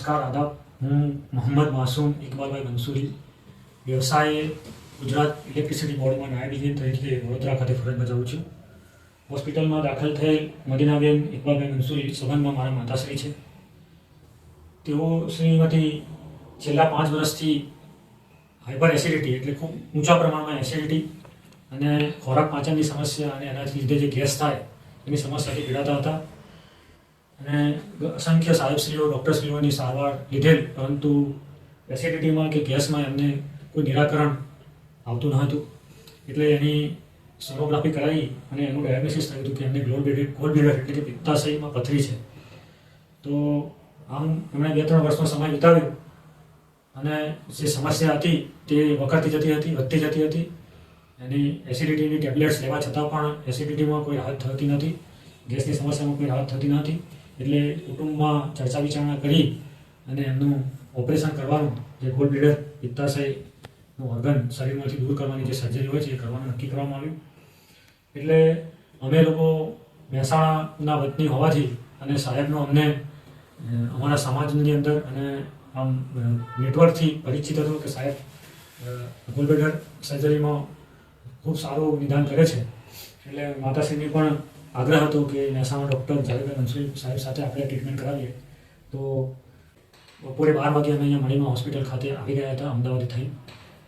નમસ્કાર આદાબ. હું મોહમ્મદ માસૂમ ઇકબાલભાઈ મંસૂરી, વ્યવસાયે ગુજરાત ઇલેક્ટ્રિસિટી બોર્ડમાં નાયબ ઇજનેર તરીકે વડોદરા ખાતે ફરજ બજાવું છું. હોસ્પિટલમાં દાખલ થયેલ મદીનાબેન ઇકબાલભાઈ મંસૂરી સંબંધમાં મારા માતાશ્રી છે. તેઓ શ્રીમતી છેલ્લા 5 વર્ષથી હાઇપર એસિડિટી એટલે ખૂબ ઊંચા પ્રમાણમાં એસિડિટી અને ખોરાક પાચનની સમસ્યા અને એનાથી લીધે જે ગેસ થાય એની સમસ્યાથી પીડાતા હતા. અને અસંખ્ય સાહેબશ્રીઓ ડૉક્ટરશ્રીઓની સારવાર લીધેલ, પરંતુ એસિડિટીમાં કે ગેસમાં એમને કોઈ નિરાકરણ આવતું ન હતું. એટલે એની સોનોગ્રાફી કરાવી અને એનું ડાયાગ્નોસિસ થયું હતું કે એમને ગોલ બ્લેડર એટલે કે પિત્તાશયમાં પથરી છે. તો આમ એમણે 2-3 વર્ષનો સમય વિતાવ્યો અને જે સમસ્યા હતી તે વકરતી જતી હતી, વધતી જતી હતી. એની એસિડિટીની ટેબ્લેટ્સ લેવા છતાં પણ એસિડિટીમાં કોઈ રાહત થતી નથી, ગેસની સમસ્યામાં કોઈ રાહત થતી નથી. એટલે કુટુંબમાં ચર્ચા વિચારણા કરી અને એમનું ઓપરેશન કરવાનું, જે ગોલ બ્લેડર પિત્તાશયનું ઓર્ગન શરીરમાંથી દૂર કરવાની જે સર્જરી હોય છે એ કરવાનું નક્કી કરવામાં આવ્યું. એટલે અમે લોકો મહેસાણાના વતની હોવાથી અને સાહેબનો અમને અમારા સમાજની અંદર અને આમ નેટવર્કથી પરિચિત હતો કે સાહેબ ગોલ બ્લેડર સર્જરીમાં ખૂબ સારું નિદાન કરે છે. એટલે માતાશ્રીની પણ આગ્રહ હતો કે મહેસાણા ડૉક્ટર જાવેદભાઈ મંસૂરી સાહેબ સાથે આપણે ટ્રીટમેન્ટ કરાવીએ. તો બપોરે 12 વાગે અમે અહીંયા મણીમાં હોસ્પિટલ ખાતે આવી ગયા હતા અમદાવાદ થઈ.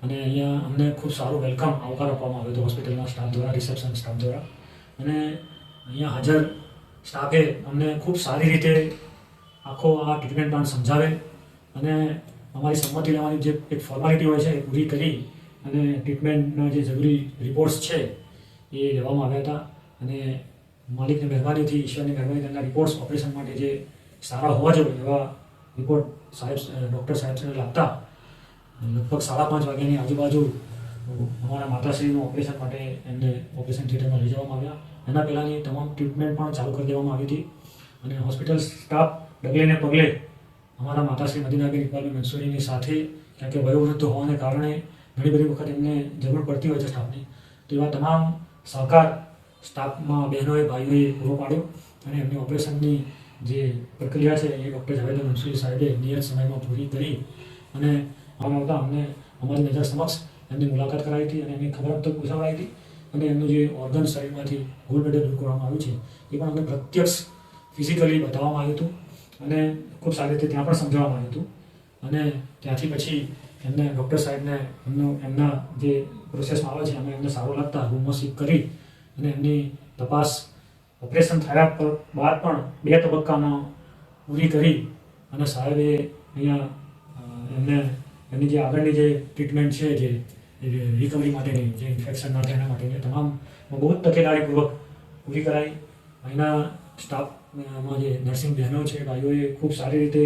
અને અહીંયા અમને ખૂબ સારું વેલકમ આવકાર આપવામાં આવ્યો હતો હોસ્પિટલના સ્ટાફ દ્વારા, રિસેપ્શન સ્ટાફ દ્વારા. અને અહીંયા હાજર સ્ટાફે અમને ખૂબ સારી રીતે આખો આ ટ્રીટમેન્ટ પ્લાન સમજાવે અને અમારી સંમતિ લેવાની જે એક ફોર્માલિટી હોય છે એ પૂરી કરી અને ટ્રીટમેન્ટના જે જરૂરી રિપોર્ટ્સ છે એ લેવામાં આવ્યા હતા. અને માલિકની મહેરબાનીથી, ઈશ્વરની મહેરબાનીથી એમના રિપોર્ટ્સ ઓપરેશન માટે જે સારા હોવા જોઈએ એવા રિપોર્ટ ડૉક્ટર સાહેબને લાગતા લગભગ 5:30 વાગ્યાની આજુબાજુ અમારા માતાશ્રીનું ઓપરેશન માટે એમને ઓપરેશન થિયેટરમાં લઈ જવામાં આવ્યા. એના પહેલાંની તમામ ટ્રીટમેન્ટ પણ ચાલુ કરી દેવામાં આવી હતી. અને હોસ્પિટલ સ્ટાફ ડગલે ને પગલે અમારા માતાશ્રી મદીનાબેન ઇકબાલભાઈ મંસૂરીની સાથે, કારણ કે વયોવૃદ્ધ હોવાને કારણે ઘણી બધી વખત એમને જરૂર પડતી હોય છે સ્ટાફની, તો એવા તમામ સહકાર સ્ટાફમાં બહેનોએ, ભાઈઓએ પૂરો પાડ્યો. અને એમની ઓપરેશનની જે પ્રક્રિયા છે એ ડૉક્ટર જાવેદભાઈ મંસૂરી સાહેબે નિયત સમયમાં પૂરી કરી અને આવતા અમને અમારી નજર સમક્ષ એમની મુલાકાત કરાવી હતી અને એમની ખબર તો પૂછાવડાવી હતી. અને એમનું જે ઓર્ગન શરીરમાંથી ગોલ બ્લેડર દૂર કરવામાં આવ્યું છે એ પણ અમને પ્રત્યક્ષ ફિઝિકલી બતાવવામાં આવ્યું હતું અને ખૂબ સારી રીતે ત્યાં પણ સમજાવવામાં આવ્યું હતું. અને ત્યાંથી પછી એમને ડૉક્ટર સાહેબને એમના જે પ્રોસેસમાં આવે છે અમે એમને સારું લાગતા રૂમમાં શિફ્ટ કરી અને એમની તપાસ ઓપરેશન થયા બાદ પણ 2 તબક્કામાં પૂરી કરી અને સાહેબે અહીંયા એમને એમની જે આગળની જે ટ્રીટમેન્ટ છે, જે રિકવરી માટેની, જે ઇન્ફેક્શન ના થાય એના માટેની તમામ બહુ જ તકેદારીપૂર્વક પૂરી કરાવી. અહીંના સ્ટાફમાં જે નર્સિંગ બહેનો છે, ભાઈઓએ ખૂબ સારી રીતે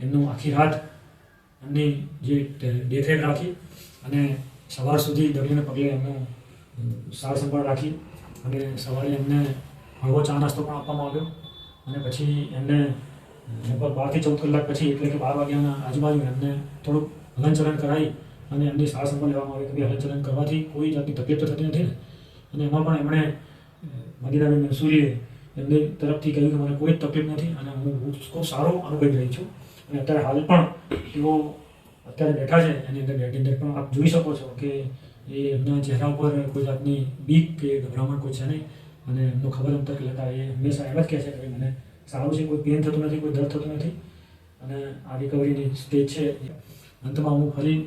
એમનું આખી રાત એમની જે દેખરેખ રાખી અને સવાર સુધી ડગલે પગલે એમનું સાર સંભાળ રાખી. અને સવારે એમને હળવો ચા નાસ્તો પણ આપવામાં આવ્યો. અને પછી એમને લગભગ 12 થી 14 કલાક પછી, એટલે કે 12 વાગ્યાના આજુબાજુ એમને થોડુંક હલનચલન કરાવી અને એમની સાર સંભાળ લેવામાં આવી કે હલનચલન કરવાથી કોઈ જાતની તકલીફ તો થતી નથી ને. અને એમાં પણ એમણે મદીનાબેન મંસૂરીએ એમની તરફથી કહ્યું કે મને કોઈ જ તકલીફ નથી અને હું ખૂબ સારો અનુભવી રહી છું. અને અત્યારે હાલ પણ તેઓ અત્યારે બેઠા છે એની અંદર પણ આપ જોઈ શકો છો કે એ એમના ચહેરા ઉપર કોઈ જાતની બીક કે ગભરામણ કોઈ છે નહીં. અને એમનો ખબર અંતર લેતા એ હંમેશા એમ જ કહે છે કે મને સારું છે, કોઈ પેન થતું નથી, કોઈ દર્દ થતું નથી. અને આ રિકવરીની સ્ટેજ છે. અંતમાં હું ફરી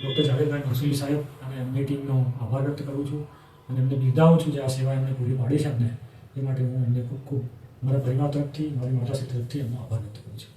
ડૉક્ટર જાવેદભાઈ મંસૂરી સાહેબ અને એમની ટીમનો આભાર વ્યક્ત કરું છું અને એમને બિરદાવું છું જે આ સેવા એમને પૂરી પાડી છે અમને. એ માટે હું એમને ખૂબ મારા પરિવાર તરફથી, મારી માતાશ્રી તરફથી એમનો આભાર વ્યક્ત કરું છું.